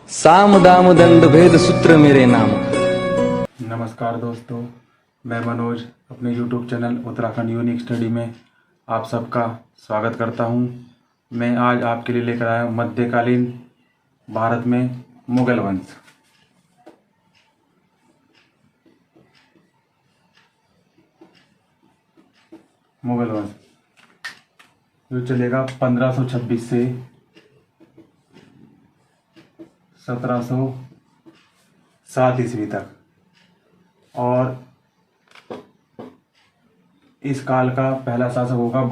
साम दाम दंड भेद सूत्र मेरे नाम। नमस्कार दोस्तों, मैं मनोज अपने YouTube channel Uttarakhand unique study में आप सबका स्वागत करता हूं। मैं आज आपके लिए लेकर आया हूं मध्यकालीन भारत में मुगल वंश। मुगल वंश जो चलेगा 1526 से 1707 ईस्वी तक, और इस काल का पहला शासक होगा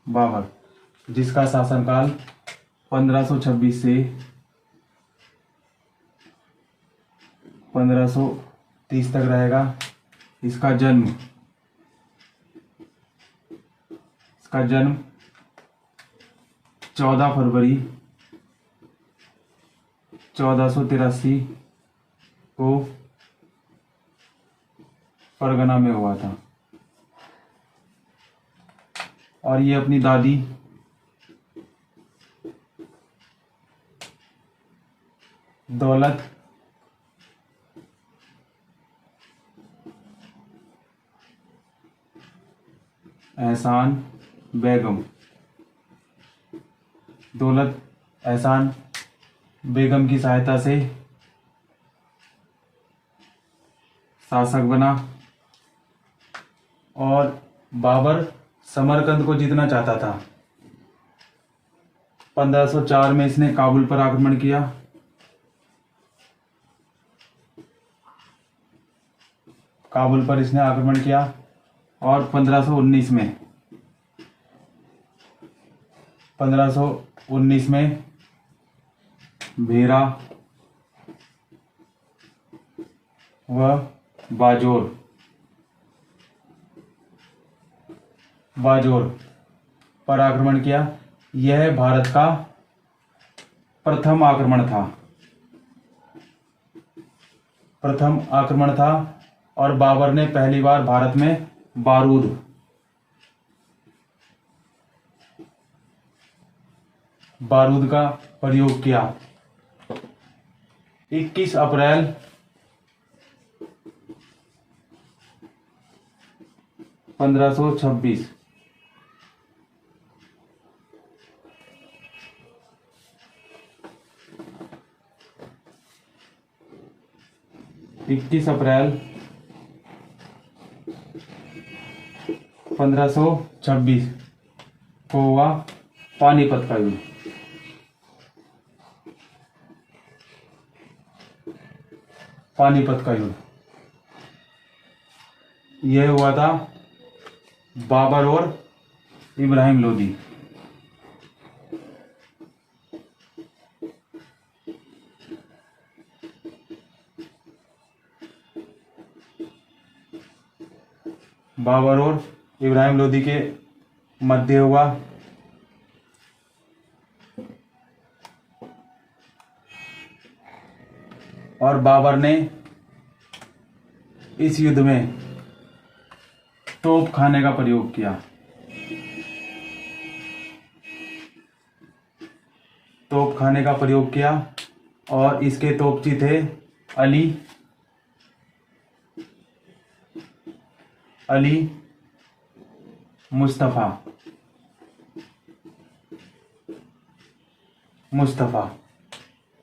बाबर। जिसका शासनकाल 1526 से 1530 तक रहेगा। इसका जन्म 14 फरवरी 1483 को फरगना में हुआ था, और ये अपनी दादी दौलत एहसान बेगम की सहायता से शासक बना। और बाबर समरकंद को जीतना चाहता था। 1504 में इसने काबुल पर आक्रमण किया। और 1519 में भेरा व बाजोर पर आक्रमण किया। यह भारत का प्रथम आक्रमण था, और बाबर ने पहली बार भारत में बारूद का प्रयोग किया। 21 अप्रैल 1526 21 अप्रैल 1526 को हुआ पानीपत का युद्ध। यह हुआ था बाबर और इब्राहिम लोदी। बाबर और इब्राहिम लोदी के मध्य हुआ। और बाबर ने इस युद्ध में तोप खाने का प्रयोग किया। और इसके तोपची थे अली मुस्तफा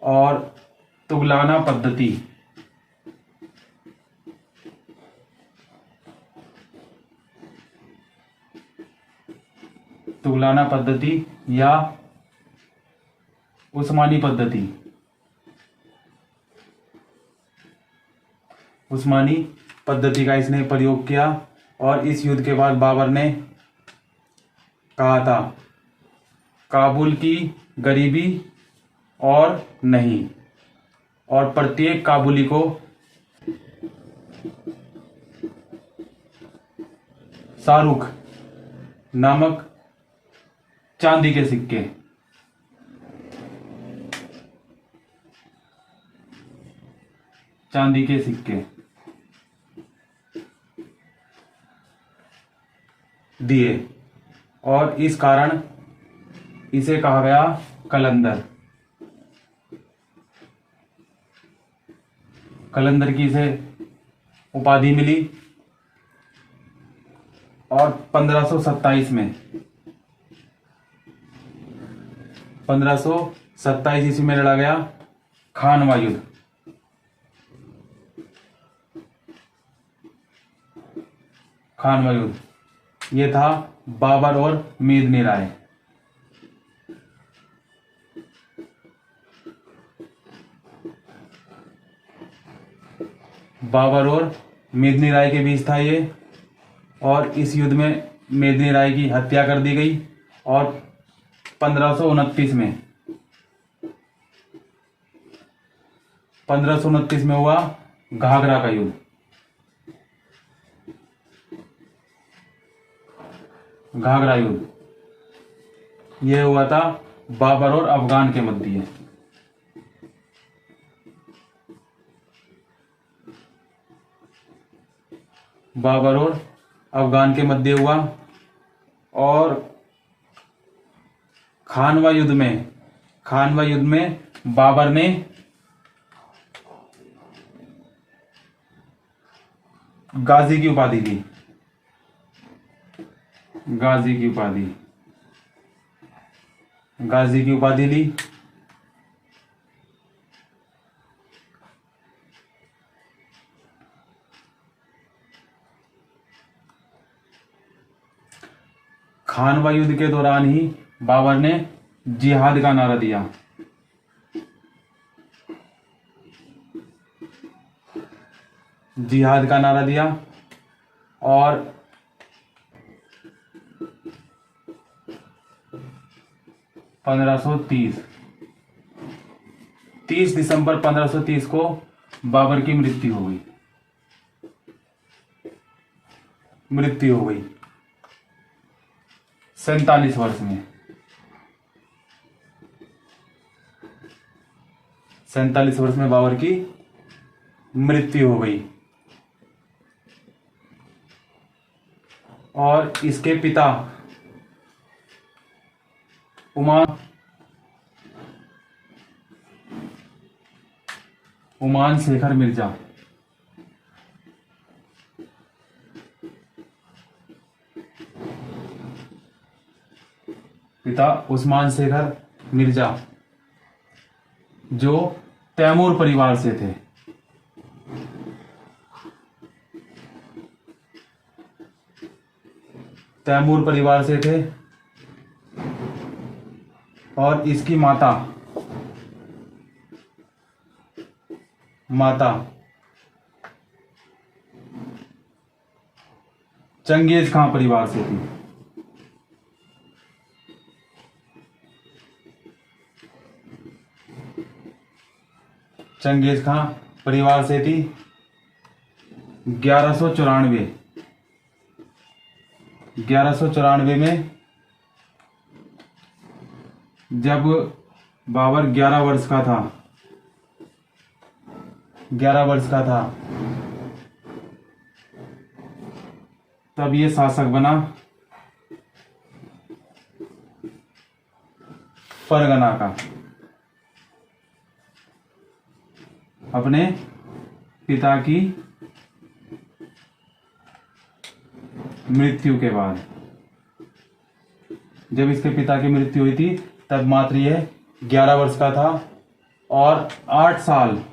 और तुगलाना पद्धति या उस्मानी पद्धति का इसने प्रयोग किया। और इस युद्ध के बाद बाबर ने कहा था, काबुल की गरीबी और नहीं, और प्रत्येक काबुली को शाहरुख नामक चांदी के सिक्के दिए। और इस कारण इसे कहा गया कलंदर। कलंदर की इसे उपाधि मिली। और 1527 में 1527 ईस्वी में लड़ा गया खानवा युद्ध। खानवा युद्ध ये था बाबर और मेदिनी राय। बाबर और मेदिनी राय के बीच था ये। और इस युद्ध में मेदिनी राय की हत्या कर दी गई। और 1529 में हुआ घाघरा का युद्ध। घाघरा युद्ध यह हुआ था बाबर और अफगान के मध्य। बाबर और अफगान के मध्य हुआ। और खानवा युद्ध में बाबर ने गाजी की उपाधि ली। गाजी की उपाधि ली। खानवा युद्ध के दौरान ही बाबर ने जिहाद का नारा दिया। जिहाद का नारा दिया। और 30 दिसंबर 1530 को बाबर की मृत्यु हो गई। 47 वर्ष में। 47 वर्ष में बाबर की मृत्यु हो गई। और इसके पिता उमान शेखर मिर्जा उस्मान शेखर मिर्जा जो तैमूर परिवार से थे। तैमूर परिवार से थे। और इसकी माता चंगेज खां परिवार से थी। चंगेज खां परिवार से थी। 1194 में जब बाबर 11 वर्ष का था तब ये शासक बना फरगना का। अपने पिता की मृत्यु के बाद, जब इसके पिता की मृत्यु हुई थी तब मात्र यह 11 वर्ष का था। और 8 साल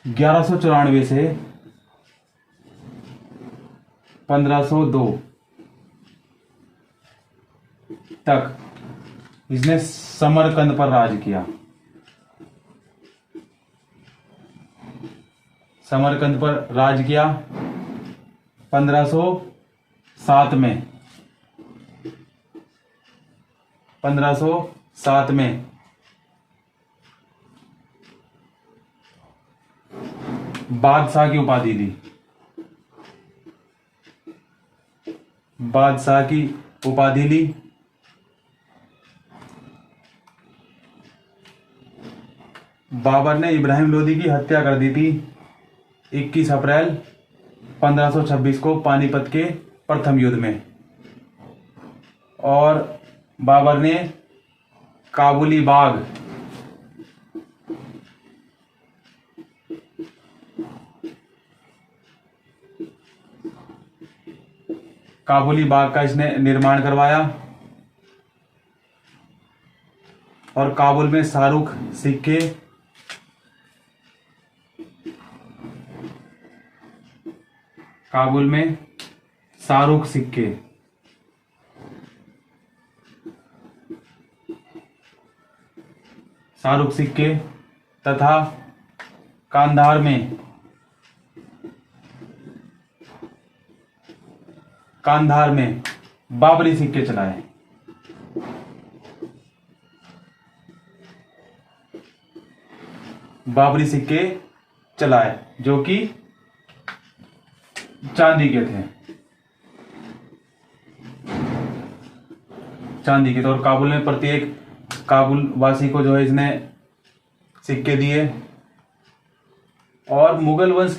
1194 से 1502 तक इसने समरकंद पर राज किया। समरकंद पर राज किया। 1507 में बादशाह की उपाधि दी। बादशाह की उपाधि ली। बाबर ने इब्राहिम लोदी की हत्या कर दी थी। 21 अप्रैल 1526 को पानीपत के प्रथम युद्ध में। और बाबर ने काबुली बाग का इसने निर्माण करवाया। और काबुल में शाहरुख सिक्के तथा कांधार में बाबरी सिक्के चलाए। जो कि चांदी के थे। और काबुल में प्रत्येक काबुल वासी को जो है इसने सिक्के दिए। और मुगल वंश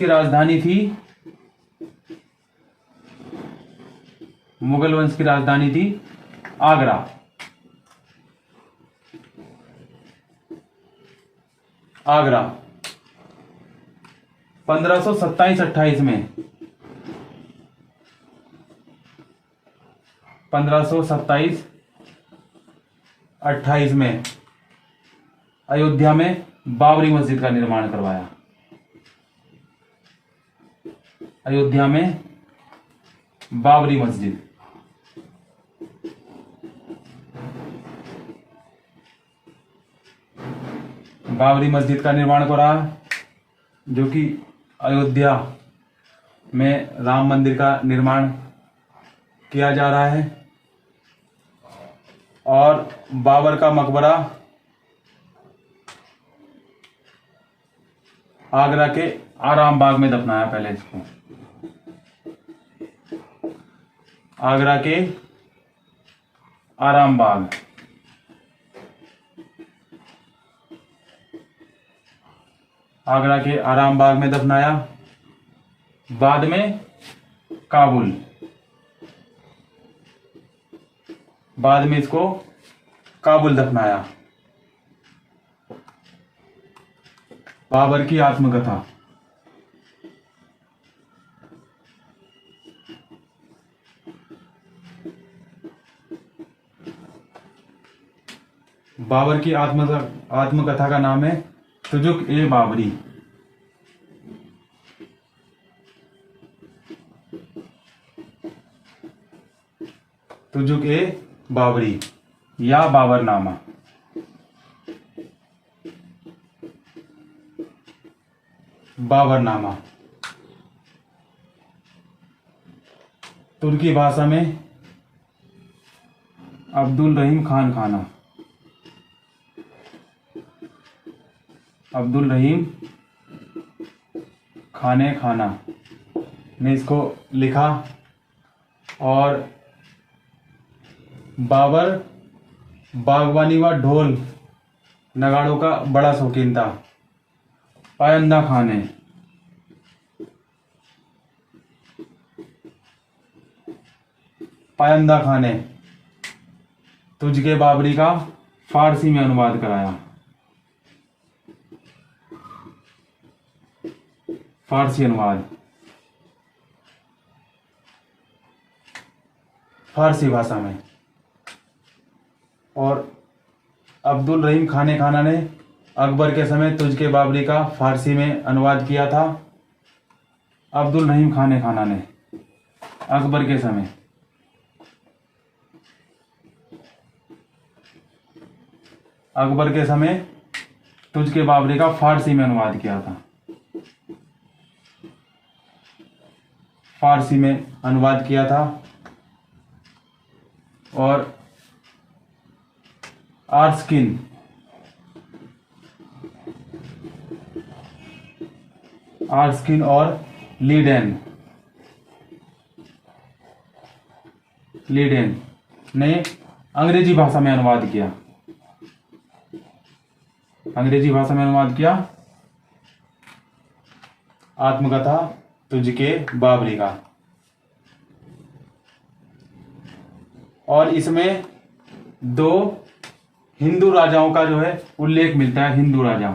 की राजधानी थी आगरा। आगरा 1527-28 में 1527-28 में अयोध्या में बाबरी मस्जिद का निर्माण करवाया। अयोध्या में बाबरी मस्जिद। बाबरी मस्जिद का निर्माण करा, जो कि अयोध्या में राम मंदिर का निर्माण किया जा रहा है। और बाबर का मकबरा आगरा के आराम बाग में दफनाया। पहले इसको आगरा के आराम बाग, में दफनाया। बाद में इसको काबुल दफनाया। बाबर की आत्मकथा। बाबर की आत्मकथा का नाम है तुजुक ए बाबरी। तुजुक ए बाबरी या बाबरनामा। तुर्की भाषा में अब्दुल रहीम खाना ने इसको लिखा। और बाबर बागवानी व ढोल नगाड़ों का बड़ा शौकीन था। पायंदा खान ने तुझके बाबरी का फारसी में अनुवाद कराया। फारसी अनुवाद फारसी भाषा में। और अब्दुल रहीम खाना ने अकबर के समय तुझके बाबरी का फारसी में अनुवाद किया था। अब्दुल रहीम खाना ने अकबर के समय तुझके बाबरी का फारसी में अनुवाद किया था। और आर्स्किन और लीडेन ने अंग्रेजी भाषा में अनुवाद किया। आत्मकथा तुझके बाबरी का। और इसमें 2 हिंदू राजाओं का जो है उल्लेख मिलता है, हिंदू राजा।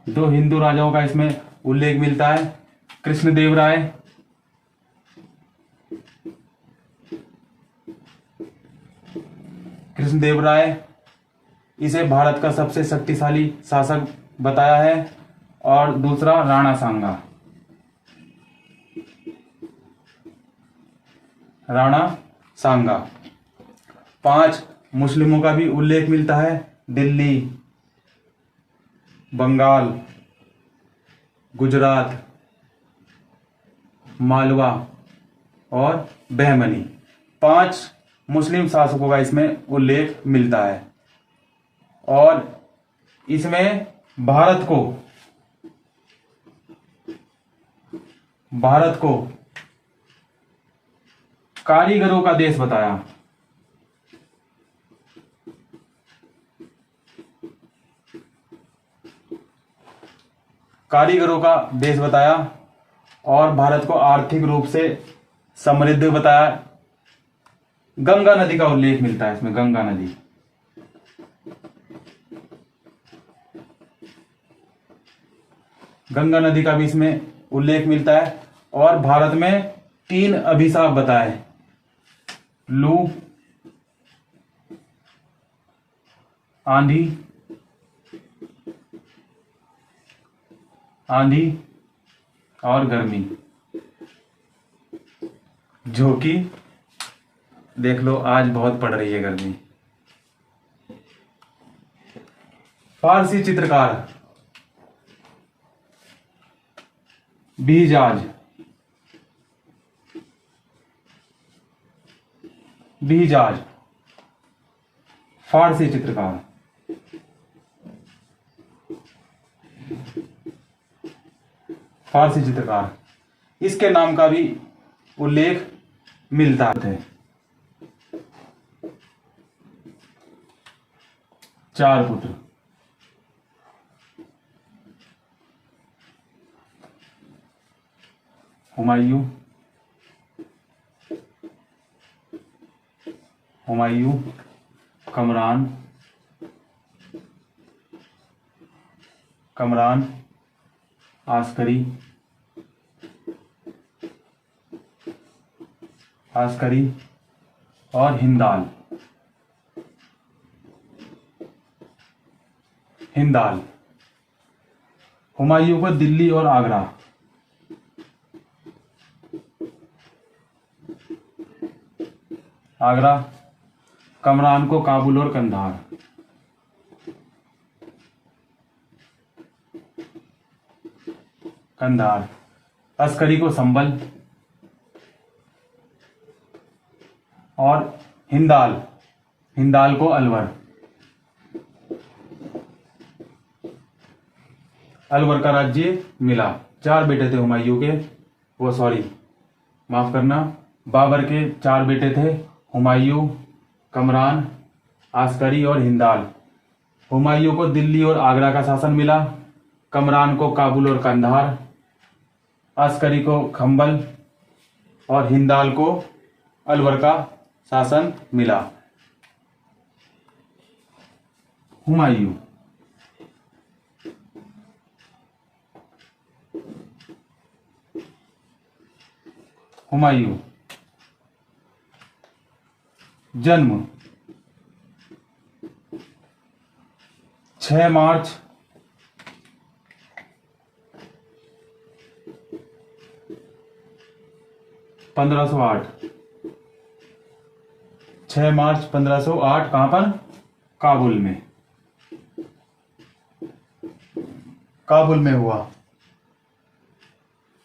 दो हिंदू राजाओं का इसमें उल्लेख मिलता है। कृष्णदेवराय कृष्णदेवराय इसे भारत का सबसे शक्तिशाली शासक बताया है। और दूसरा राणा सांगा, राणा सांगा। 5 मुस्लिमों का भी उल्लेख मिलता है, दिल्ली, बंगाल, गुजरात, मालवा और बहमनी। 5 मुस्लिम शासकों का इसमें उल्लेख मिलता है। और इसमें भारत को कारीगरों का देश बताया। कारीगरों का देश बताया और भारत को आर्थिक रूप से समृद्ध बताया। गंगा नदी का उल्लेख मिलता है इसमें, गंगा नदी। गंगा नदी का भी इसमें उल्लेख मिलता है। और भारत में 3 अभिशाप बताए, लू, आंधी और गर्मी, जो कि देख लो आज बहुत पड़ रही है गर्मी। फारसी चित्रकार बीजाज फारसी चित्रकार। इसके नाम का भी उल्लेख मिलता है। 4 पुत्र, हुमायूं, कमरान, आस्करी और हिंदाल। हुमायूं को दिल्ली और आगरा, कमरान को काबुल और कंधार। अस्करी को संभल और हिंदाल को अलवर का राज्य मिला। 4 बेटे थे हुमायूं के, माफ करना, बाबर के 4 बेटे थे, हुमायूं, कमरान, आस्करी और हिंदाल। हुमायूं को दिल्ली और आगरा का शासन मिला, कमरान को काबुल और कंधार, आस्करी को खंबल और हिंदाल को अलवर का शासन मिला। हुमायूं जन्म 6 मार्च 1508। 6 मार्च 1508 कहां पर? काबुल में हुआ।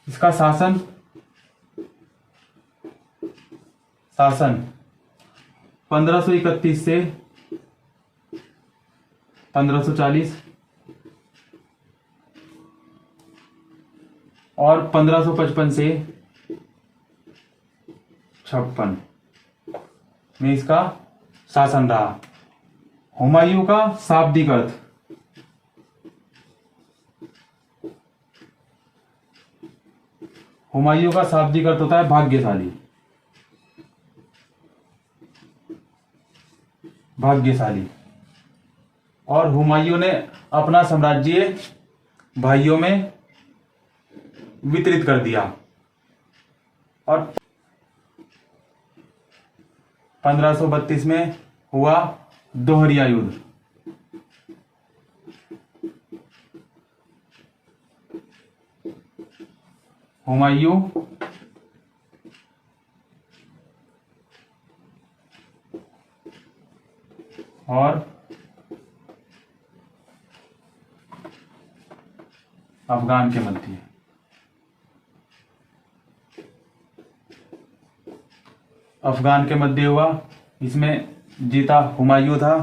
इसका शासन 1531 से 1540 और 1555 से 56 में इसका शासन रहा। हुमायूं का शाब्दिक अर्थ। हुमायूं का शाब्दिक अर्थ होता है भाग्यशाली। भाग्यशाली। और हुमायूं ने अपना साम्राज्य भाइयों में वितरित कर दिया। और 1532 में हुआ दोहरिया युद्ध। हुमायूं और अफगान के मध्य। अफगान के मध्य हुआ। इसमें जीता हुमायूं था।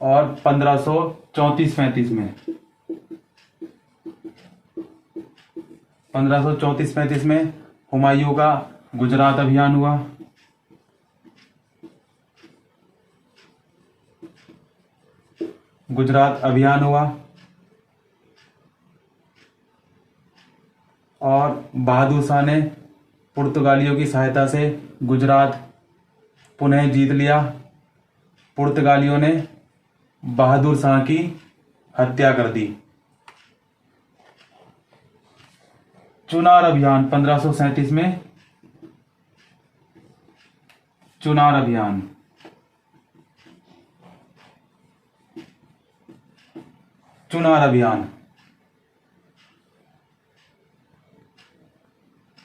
और 1534-35 में 1534-35 में हुमायूं का गुजरात अभियान हुआ। गुजरात अभियान हुआ और बहादुर शाह ने पुर्तगालियों की सहायता से गुजरात पुनः जीत लिया। पुर्तगालियों ने बहादुर शाह की हत्या कर दी। चुनार अभियान 1537 में। चुनार अभियान। चुनार अभियान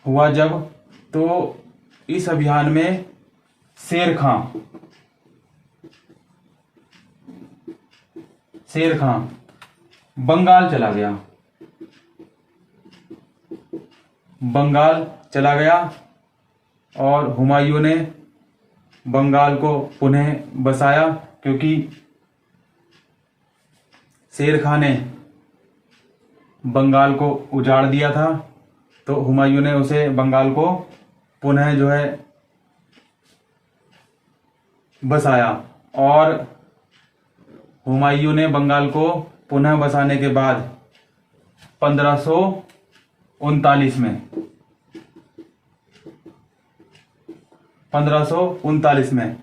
हुआ जब, तो इस अभियान में शेर खां बंगाल चला गया। बंगाल चला गया और हुमायूं ने बंगाल को पुनः बसाया, क्योंकि शेर खां ने बंगाल को उजाड़ दिया था। तो हुमायूं ने उसे बंगाल को पुनः जो है बसाया। और हुमायूं ने बंगाल को पुनः बसाने के बाद 1539 में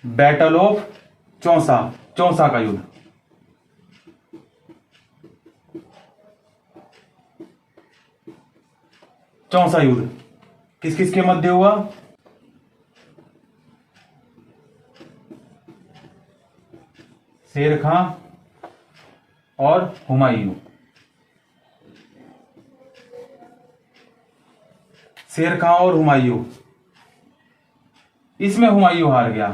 बैटल ऑफ चौसा का युद्ध। चौसा युद्ध किस किस के मध्य हुआ? शेर खां और हुमायूं। शेर खां और हुमायूं। इसमें हुमायूं हार गया।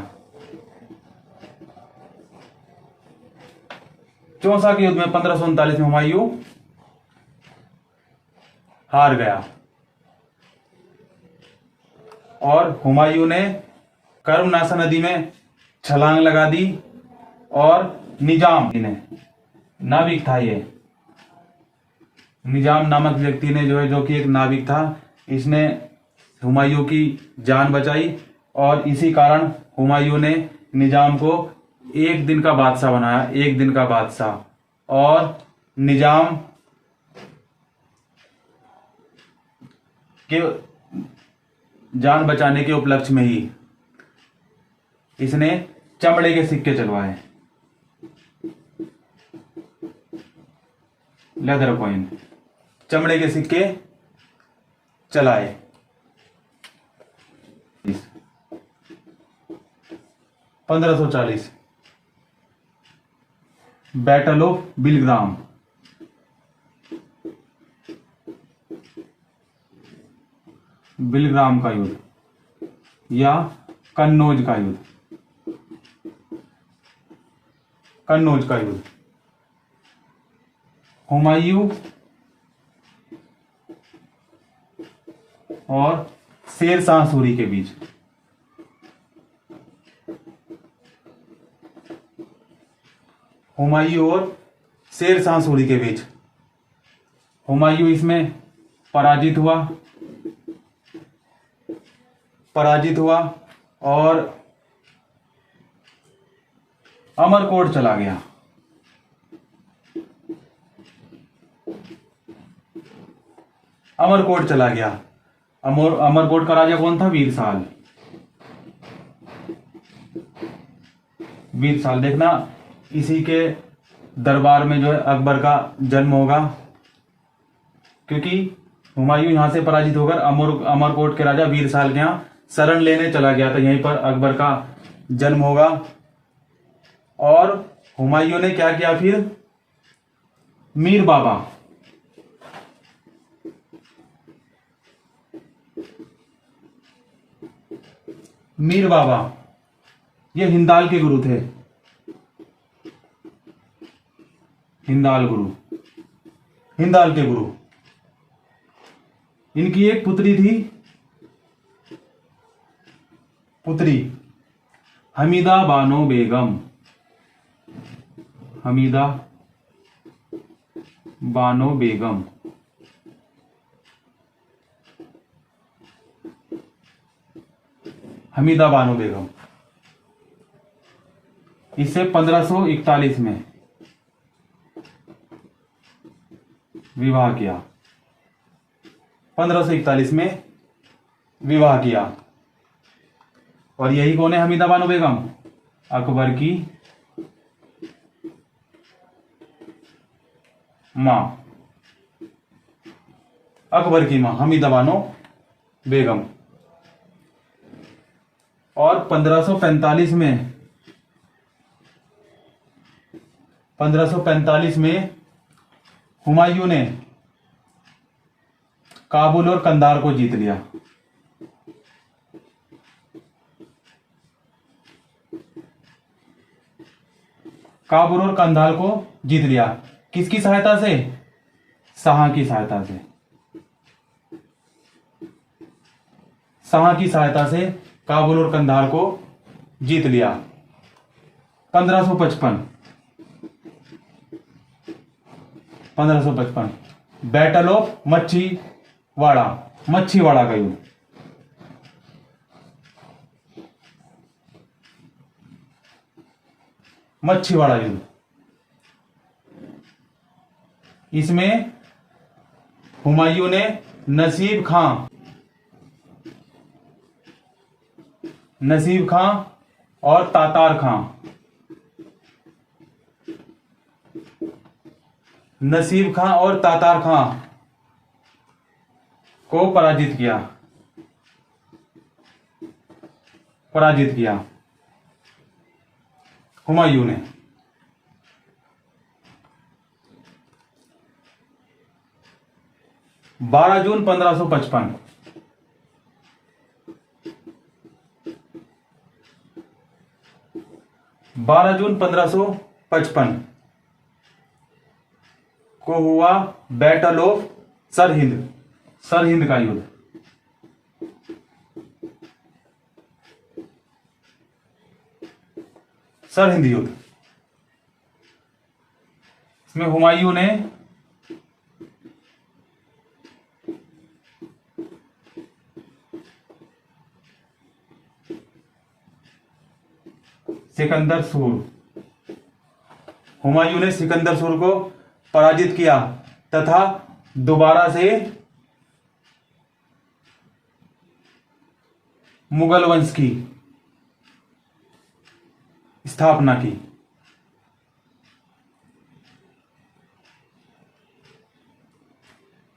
चौसा के युद्ध में 1539 में हुमायूं हार गया और हुमायूं ने कर्मनाशा नदी में छलांग लगा दी। और निजाम ने, नाविक था ये, निजाम नामक व्यक्ति ने जो कि एक नाविक था, इसने हुमायूं की जान बचाई। और इसी कारण हुमायूं ने निजाम को एक दिन का बादशाह बनाया। एक दिन का बादशाह। और निजाम के जान बचाने के उपलक्ष्य में ही इसने चमड़े के सिक्के चलवाए, लेदर कॉइन, चमड़े के सिक्के चलाए। 1540 बैटल ऑफ बिलग्राम। बिलग्राम का युद्ध या कन्नौज का युद्ध। कन्नौज का युद्ध हुमायूं और शेर शाह सूरी के बीच। हुमायूं और शेर शाह सूरी के बीच। हुमायूं इसमें पराजित हुआ और अमरकोट चला गया। अमरकोट चला गया। अमरकोट का राजा कौन था? वीरसाल। वीरसाल, देखना इसी के दरबार में जो है अकबर का जन्म होगा, क्योंकि हुमायूं यहां से पराजित होकर अमरकोट के राजा वीरसाल के यहां शरण लेने चला गया था। यहीं पर अकबर का जन्म होगा। और हुमायूं ने क्या किया फिर? मीर बाबा, मीर बाबा ये हिंदाल के गुरु थे। हिंदाल गुरु, हिंदाल के गुरु। इनकी एक पुत्री थी, पुत्री हमीदा बानो बेगम। हमीदा बानो बेगम। हमीदा बानो बेगम। इसे 1541 में विवाह किया। 1541 में विवाह किया। और यही कौन है? हमीदा बानो बेगम, अकबर की मां। अकबर की मां हमीदा बानो बेगम। और 1545 में हुमायूं ने काबुल और कंधार को जीत लिया। काबुल और कंधार को जीत लिया। किसकी सहायता से? शाह की सहायता से। शाह की सहायता से काबुल और कंधार को जीत लिया। 1555 बैटल ऑफ मच्छीवाड़ा, मच्छीवाड़ा का युद्ध। मच्छीवाड़ा युद्ध। इसमें हुमायूं ने नसीब खां और तातार खां, नसीब खां और तातार खां को पराजित किया। हुमायूं ने। बारह जून 1555 12 जून 1555 को हुआ बैटल ऑफ सरहिंद। सरहिंद का युद्ध। सरहिंद युद्ध। इसमें हुमायूं ने सिकंदर सूर, हुमायूं ने सिकंदर सूर को पराजित किया तथा दोबारा से मुगल वंश की स्थापना की।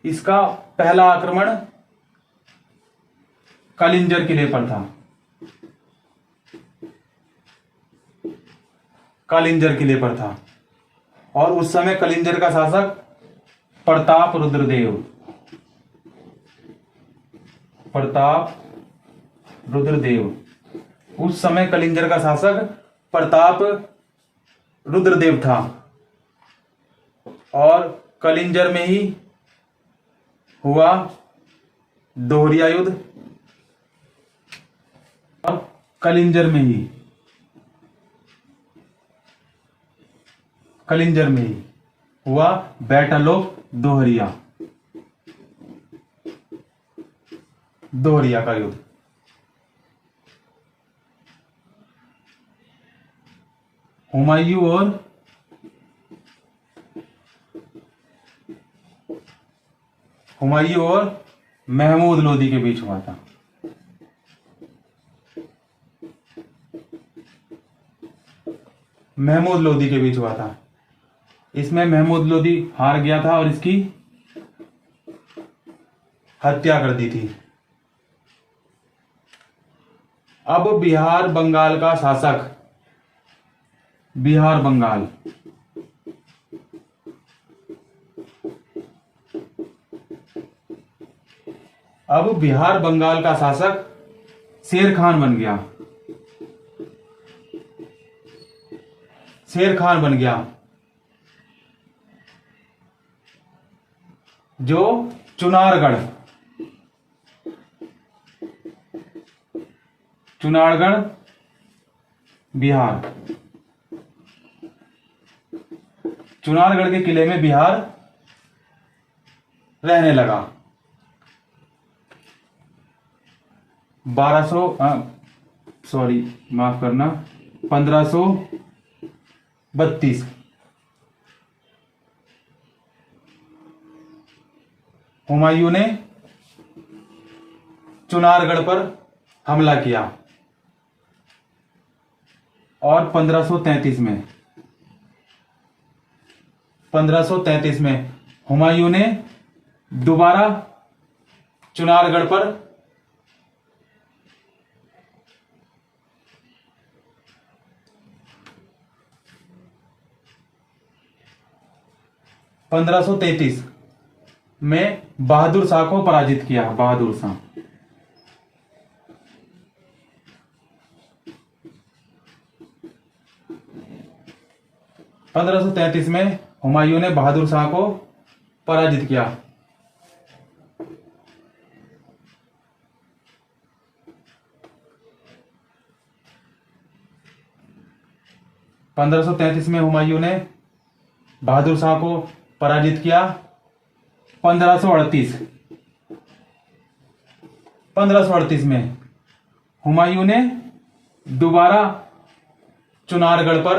इसका पहला आक्रमण कलिंजर किले पर था। कलिंजर किले पर था। और उस समय कलिंजर का शासक प्रताप रुद्रदेव, प्रताप रुद्रदेव। उस समय कलिंजर का शासक प्रताप रुद्रदेव था। और कलिंजर में ही हुआ दोहरिया युद्ध। और कलिंजर में ही हुआ बैटल ऑफ दोहरिया। दोहरिया का युद्ध। हुमायूं और महमूद लोदी के बीच हुआ था। महमूद लोदी के बीच हुआ था। इसमें महमूद लोदी हार गया था और इसकी हत्या कर दी थी। अब बिहार बंगाल का शासक, बिहार बंगाल, अब बिहार बंगाल का शासक शेर खान बन गया। शेर खान बन गया, जो चुनारगढ़ बिहार, चुनारगढ़ के किले में बिहार रहने लगा। 1532 हुमायूं ने चुनारगढ़ पर हमला किया और 1533 में हुमायूं ने दोबारा चुनारगढ़ पर में बहादुर शाह को पराजित किया। बहादुर शाह 1533 में हुमायूं ने बहादुर शाह को पराजित किया। में हुमायूं ने बहादुर शाह को पराजित किया। 1538 में हुमायूं ने दोबारा चुनारगढ़ पर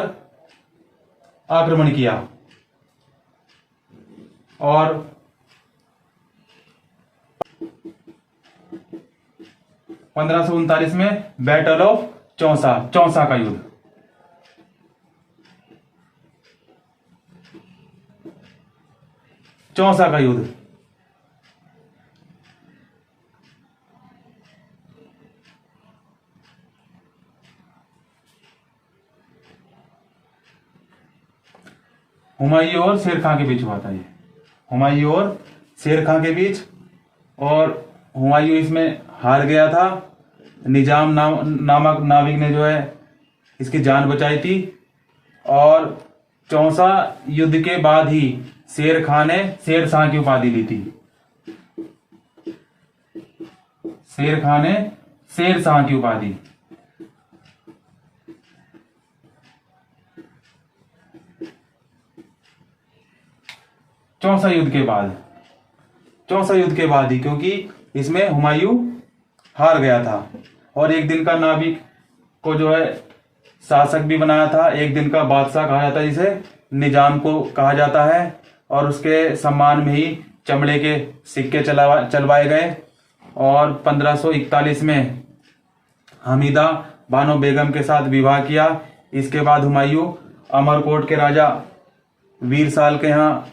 आक्रमण किया और 1539 में बैटल ऑफ चौसा का युद्ध, चौसा का युद्ध। हुमायूं और शेर खां के बीच हुआ था। ये हुमायूं और शेर खां के बीच, और हुमायूं इसमें हार गया था। निजाम नामक नाविक ने जो है इसकी जान बचाई थी, और चौसा युद्ध के बाद ही शेर खां ने शेर शाह की उपाधि ली थी। शेर खां ने शेर शाह की उपाधि। चौसा युद्ध के बाद ही, क्योंकि इसमें हुमायूं हार गया था और एक दिन का नाविक को जो है शासक भी बनाया था, एक दिन का बादशाह कहा जाता है, जिसे निजाम को कहा जाता है, और उसके सम्मान में ही चमड़े के सिक्के चलवाए गए। और 1541 में हमीदा बानो बेगम के साथ विवाह किया। इसके बाद हुमायूं अमरकोट के राजा वीर साल के यहाँ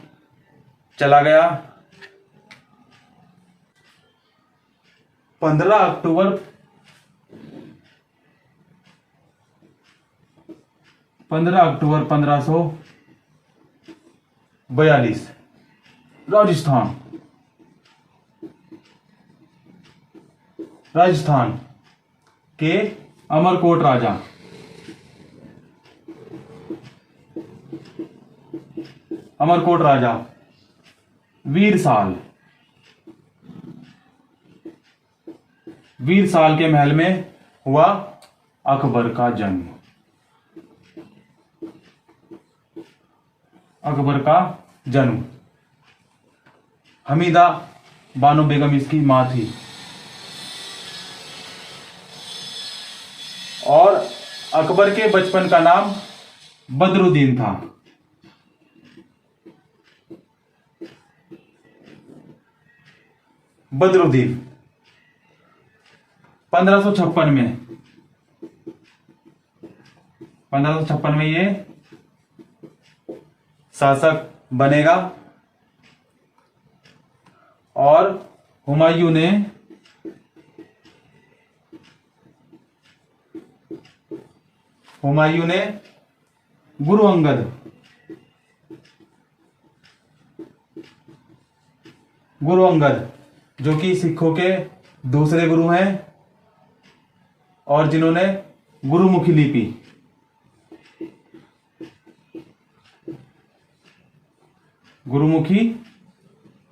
चला गया। 15 अक्टूबर 1542 राजस्थान के अमरकोट राजा वीर साल के महल में हुआ अकबर का जन्म। हमीदा बानो बेगम इसकी मां थी, और अकबर के बचपन का नाम बदरुद्दीन था। बदरुद्दीन 1556 में 1556 में ये शासक बनेगा और हुमायूं ने गुरु अंगद जो कि सिखों के दूसरे गुरु हैं और जिन्होंने गुरुमुखी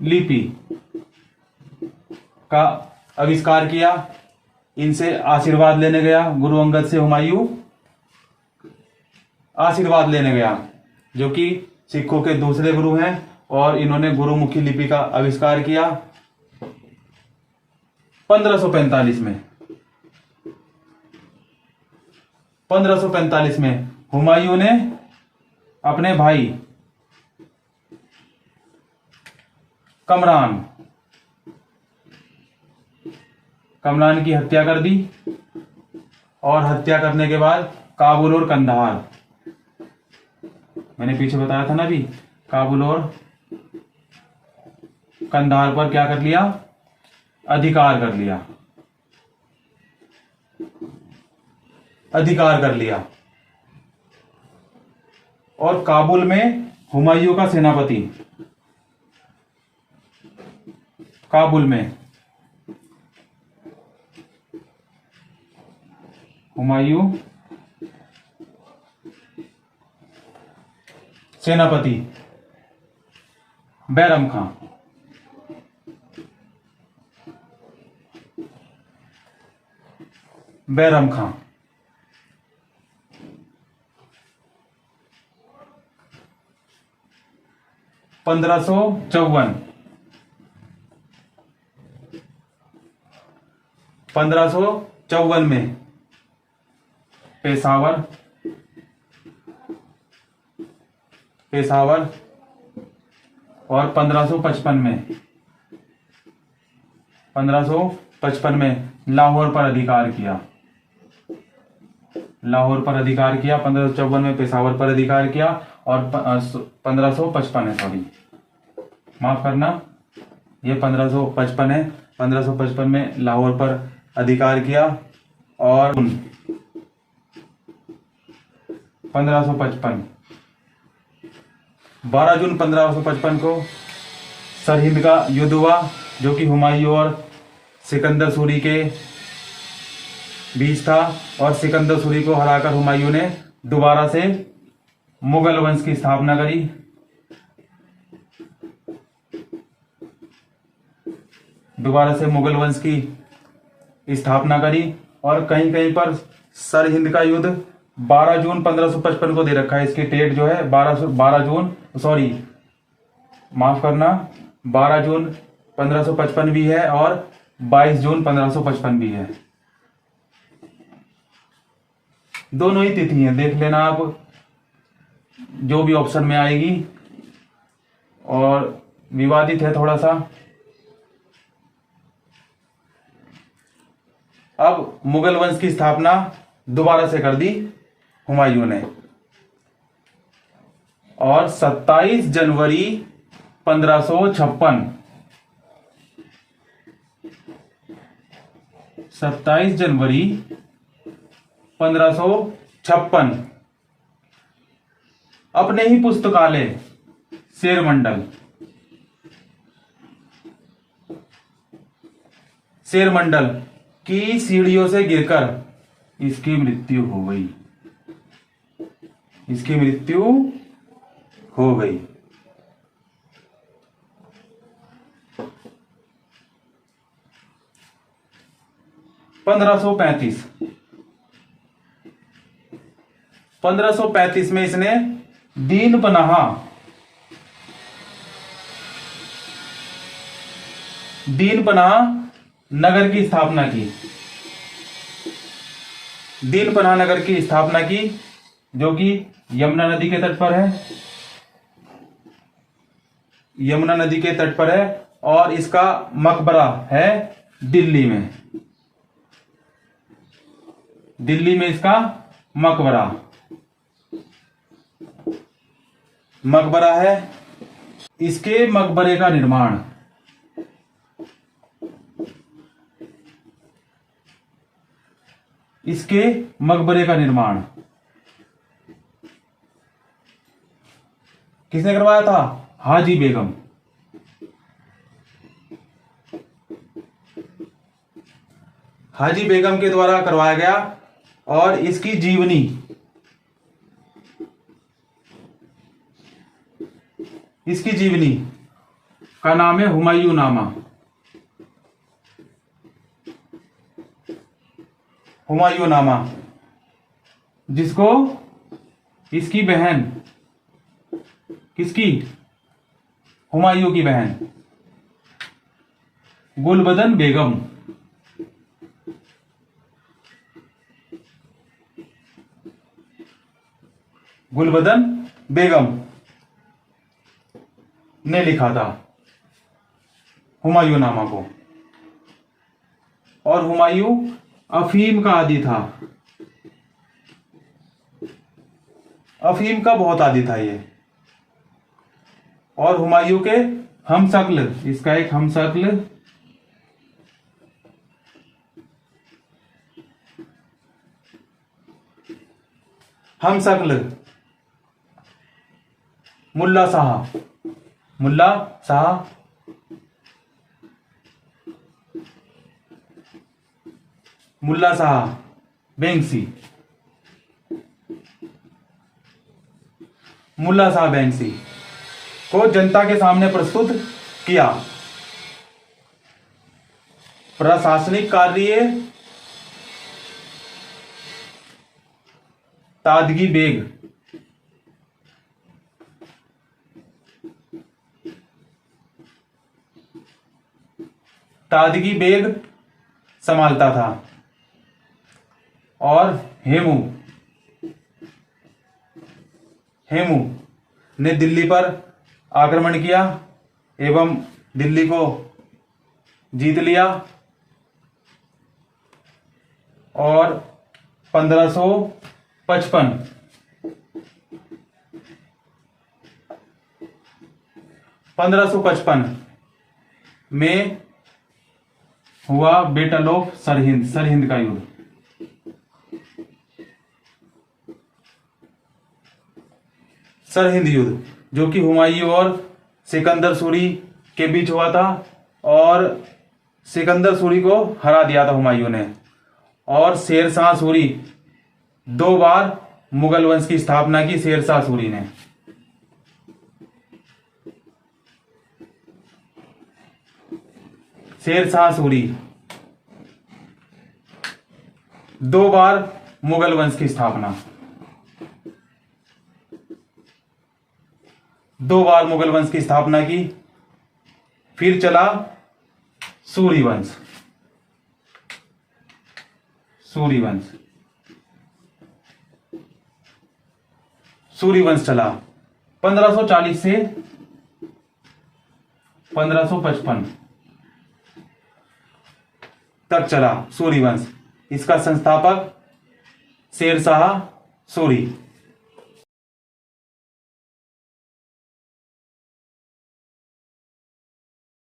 लिपि का आविष्कार किया, इनसे आशीर्वाद लेने गया। गुरु अंगद से हुमायूं आशीर्वाद लेने गया, जो कि सिखों के दूसरे गुरु हैं और इन्होंने गुरुमुखी लिपि का आविष्कार किया 1545 में। 1545 में हुमायूं ने अपने भाई कमरान की हत्या कर दी और हत्या करने के बाद काबुल और कंधार, मैंने पीछे बताया था ना अभी, काबुल और कंधार पर क्या कर लिया? अधिकार कर लिया। और काबुल में हुमायूं का सेनापति, काबुल में हुमायूं सेनापति बैरम खां। बैरम खां 1554 में पेशावर और 1555 में लाहौर पर अधिकार किया। 1554 में पेशावर पर अधिकार किया और 1555 है, सॉरी माफ करना, ये 1555 है। 1555 में लाहौर पर अधिकार किया और 1555 12 जून 1555 को सरहिंद का युद्ध हुआ, जो कि हुमायूं और सिकंदर सूरी के बीच था और सिकंदर सूरी को हराकर हुमायूं ने दोबारा से मुगल वंश की स्थापना करी। और कहीं कहीं पर सरहिंद का युद्ध 12 जून 1555 को दे रखा है। इसकी डेट जो है 12 जून 1555 भी है और 22 जून 1555 भी है। दोनों ही तिथि हैं, देख लेना आप जो भी ऑप्शन में आएगी। और विवादित है थोड़ा सा। अब मुगल वंश की स्थापना दोबारा से कर दी हुमायूं ने और 27 जनवरी 1556 अपने ही पुस्तकालय शेरमंडल की सीढ़ियों से गिरकर इसकी मृत्यु हो गई। 1535 में इसने दीन पनाह नगर की स्थापना की। जो कि यमुना नदी के तट पर है, यमुना नदी के तट पर है। और इसका मकबरा है दिल्ली में, दिल्ली में इसका मकबरा मकबरा है। इसके मकबरे का निर्माण इसके मकबरे का निर्माण किसने करवाया था? हाजी बेगम। हाजी बेगम के द्वारा करवाया गया। और इसकी जीवनी का नाम है हुमायूं नामा। हुमायूं नामा, जिसको इसकी बहन, किसकी? हुमायूं की बहन गुलबदन बेगम, गुलबदन बेगम ने लिखा था हुमायूं नामा को। और हुमायूं अफीम का आदी था, अफीम का बहुत आदी था ये। और हुमायूं के हमशक्ल, इसका एक हमशक्ल मुल्ला शाह, मुल्ला शाह मुल्ला शाह बैंक्सी, मुल्ला शाह बैंक्सी को जनता के सामने प्रस्तुत किया। प्रशासनिक कार्य तादगी बेग, तादगी बेग संभालता था। और हेमू ने दिल्ली पर आक्रमण किया एवं दिल्ली को जीत लिया। और 1555 में हुआ बैटल ऑफ सरहिंद, सरहिंद का युद्ध। सरहिंद युद्ध जो कि हुमायूं और सिकंदर सूरी के बीच हुआ था। और सिकंदर सूरी को हरा दिया था हुमायूं ने। और शेरशाह सूरी 2 बार मुगल वंश की स्थापना की। शेरशाह सूरी ने शेरशाह सूरी 2 बार मुगल वंश की स्थापना, 2 बार मुगल वंश की स्थापना की। फिर चला सूरी वंश, सूरी वंश, सूरी वंश चला 1540 से 1555 तक चला सूरी वंश। इसका संस्थापक शेरशाह सूरी।